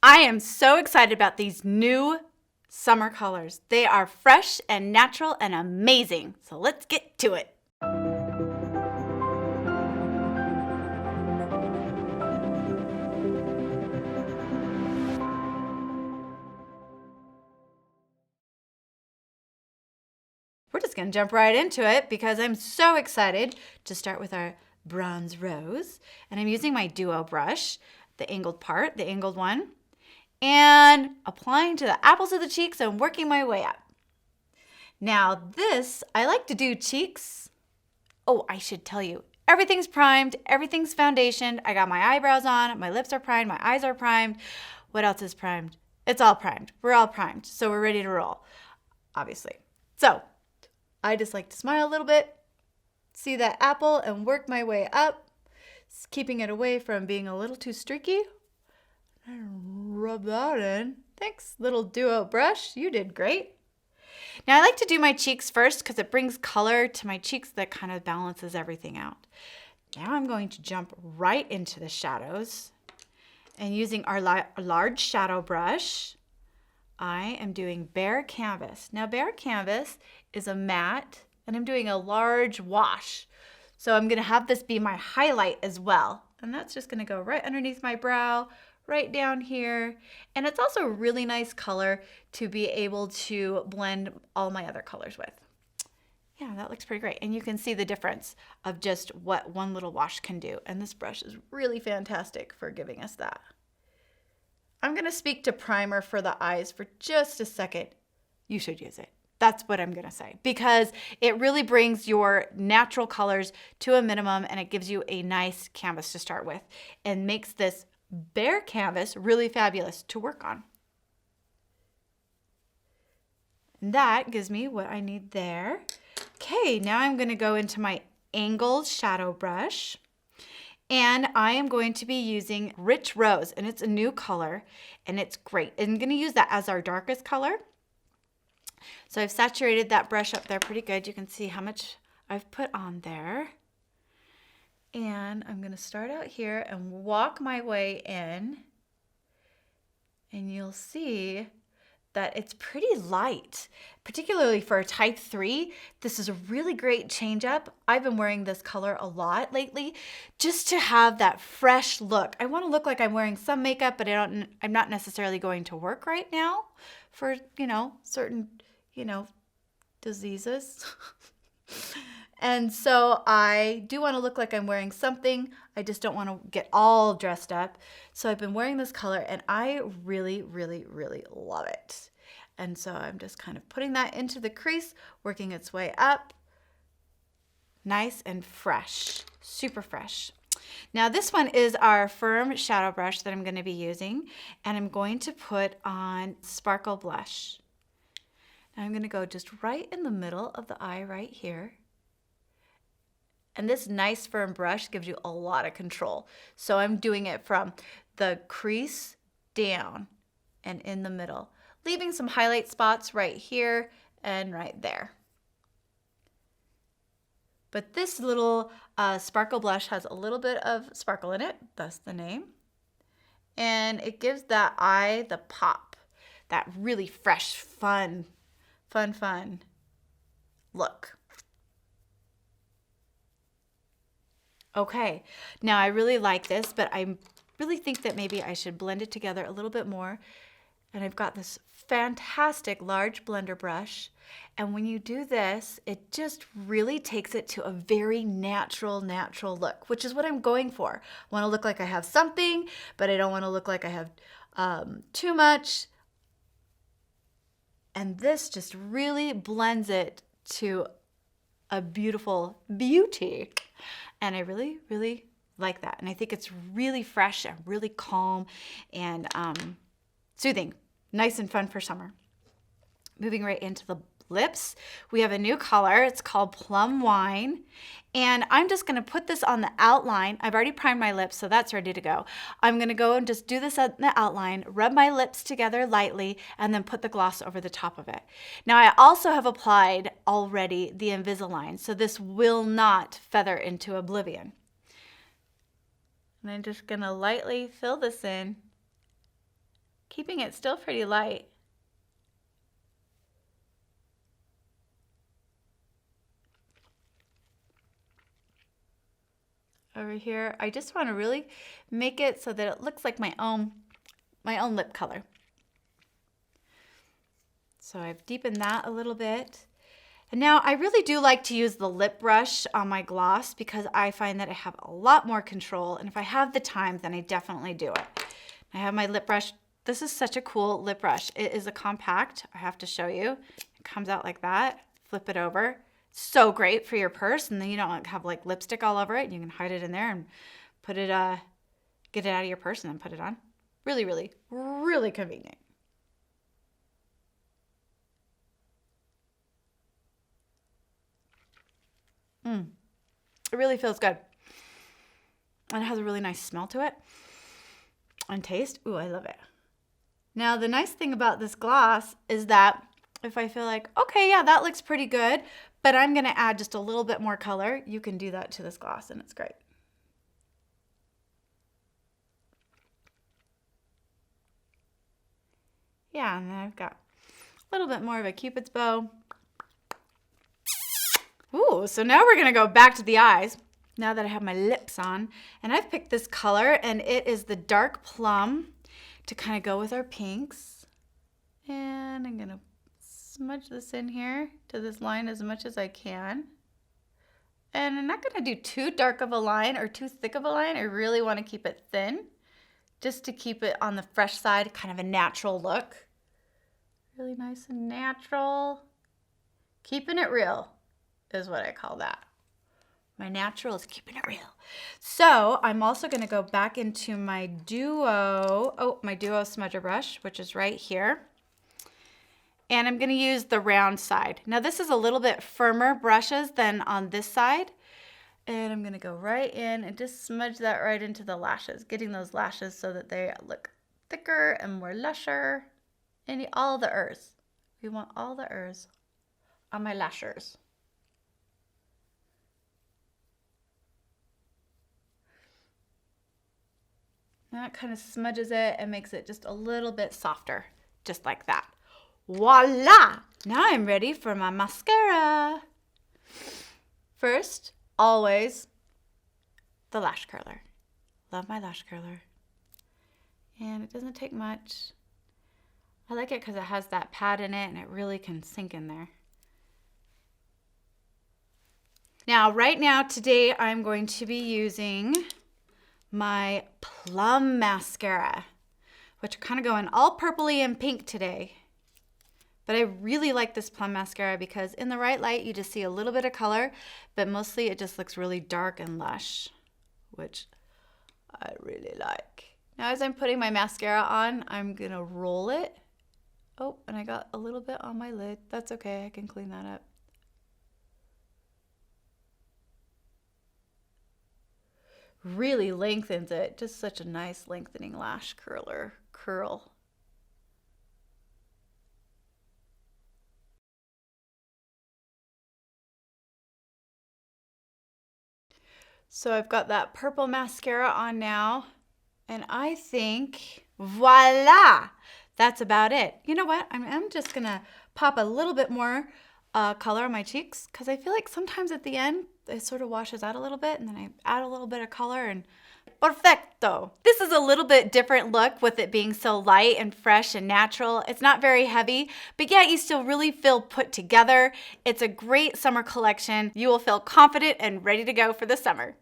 I am so excited about these new summer colors. They are fresh and natural and amazing. So let's get to it. We're just gonna jump right into it because I'm so excited to start with our bronze rose. And I'm using my duo brush, the angled part, the angled one, and applying to the apples of the cheeks and working my way up. Now this, I like to do cheeks. Oh, I should tell you, everything's primed, everything's foundationed. I got my eyebrows on, my lips are primed, my eyes are primed. What else is primed? It's all primed. We're all primed, so we're ready to roll, obviously. So I just like to smile a little bit, see that apple and work my way up, keeping it away from being a little too streaky. And rub that in. Thanks, little duo brush. You did great. Now I like to do my cheeks first because it brings color to my cheeks that kind of balances everything out. Now I'm going to jump right into the shadows. And using our large shadow brush, I am doing bare canvas. Now bare canvas is a matte, and I'm doing a large wash. So I'm gonna have this be my highlight as well. And that's just gonna go right underneath my brow, right down here. And it's also a really nice color to be able to blend all my other colors with. Yeah, that looks pretty great. And you can see the difference of just what one little wash can do. And this brush is really fantastic for giving us that. I'm gonna speak to primer for the eyes for just a second. You should use it. That's what I'm gonna say, because it really brings your natural colors to a minimum and it gives you a nice canvas to start with and makes this bare canvas really fabulous to work on. And that gives me what I need there. Okay, now I'm gonna go into my angled shadow brush. And I am going to be using Rich Rose, and it's a new color, and it's great. And I'm gonna use that as our darkest color. So I've saturated that brush up there pretty good. You can see how much I've put on there. And I'm gonna start out here and walk my way in. And you'll see that it's pretty light, particularly for a type 3. This is a really great change up. I've been wearing this color a lot lately just to have that fresh look. I want to look like I'm wearing some makeup, but I'm not necessarily going to work right now for, certain, diseases. And so I do want to look like I'm wearing something. I just don't want to get all dressed up. So I've been wearing this color and I really, really, really love it. And so I'm just kind of putting that into the crease, working its way up. Nice and fresh, super fresh. Now this one is our firm shadow brush that I'm going to be using, and I'm going to put on Sparkle Blush. Now I'm going to go just right in the middle of the eye right here. And this nice firm brush gives you a lot of control. So I'm doing it from the crease down and in the middle, leaving some highlight spots right here and right there. But this little sparkle blush has a little bit of sparkle in it, thus the name. And it gives that eye the pop, that really fresh, fun look. Okay, now I really like this, but I really think that maybe I should blend it together a little bit more. And I've got this fantastic large blender brush. And when you do this, it just really takes it to a very natural look, which is what I'm going for. I want to look like I have something, but I don't want to look like I have too much. And this just really blends it to a beautiful beauty. And I really, really like that. And I think it's really fresh and really calm and soothing, nice and fun for summer. Moving right into the lips, we have a new color. It's called Plum Wine. And I'm just gonna put this on the outline. I've already primed my lips, so that's ready to go. I'm gonna go and just do this on the outline, rub my lips together lightly, and then put the gloss over the top of it. Now I also have applied already the Invisalign, so this will not feather into oblivion. And I'm just gonna lightly fill this in keeping it still pretty light. Over here, I just want to really make it so that it looks like my own lip color. So I've deepened that a little bit. And now I really do like to use the lip brush on my gloss because I find that I have a lot more control. And if I have the time, then I definitely do it. I have my lip brush. This is such a cool lip brush. It is a compact, I have to show you. It comes out like that, flip it over. So great for your purse, and then you don't have like lipstick all over it. You can hide it in there and put it, get it out of your purse and then put it on. Really, really, really convenient. It really feels good. And it has a really nice smell to it. And taste, ooh, I love it. Now, the nice thing about this gloss is that if I feel like, okay, yeah, that looks pretty good, but I'm gonna add just a little bit more color, you can do that to this gloss and it's great. Yeah, and then I've got a little bit more of a Cupid's bow. Ooh, so now we're gonna go back to the eyes now that I have my lips on. And I've picked this color and it is the dark plum to kind of go with our pinks. And I'm gonna smudge this in here to this line as much as I can. And I'm not gonna do too dark of a line or too thick of a line. I really wanna keep it thin just to keep it on the fresh side, kind of a natural look. Really nice and natural. Keeping it real is what I call that. My natural is keeping it real. So I'm also gonna go back into my Duo smudger brush, which is right here. And I'm gonna use the round side. Now this is a little bit firmer brushes than on this side. And I'm gonna go right in and just smudge that right into the lashes, getting those lashes so that they look thicker and more lusher. And all the ers. We want all the ers on my lashers. That kind of smudges it and makes it just a little bit softer, just like that. Voila! Now I'm ready for my mascara. First, always, the lash curler. Love my lash curler. And it doesn't take much. I like it because it has that pad in it and it really can sink in there. Now, right now, today, I'm going to be using my Plum Mascara, which are kind of going all purpley and pink today. But I really like this Plum Mascara because in the right light, you just see a little bit of color, but mostly it just looks really dark and lush, which I really like. Now, as I'm putting my mascara on, I'm gonna roll it. Oh, and I got a little bit on my lid. That's okay, I can clean that up. Really lengthens it. Just such a nice lengthening lash curl. So I've got that purple mascara on now, and I think, voila, that's about it. You know what? I'm just gonna pop a little bit more color on my cheeks because I feel like sometimes at the end, it sort of washes out a little bit and then I add a little bit of color and perfecto. This is a little bit different look with it being so light and fresh and natural. It's not very heavy, but yet you still really feel put together. It's a great summer collection. You will feel confident and ready to go for the summer.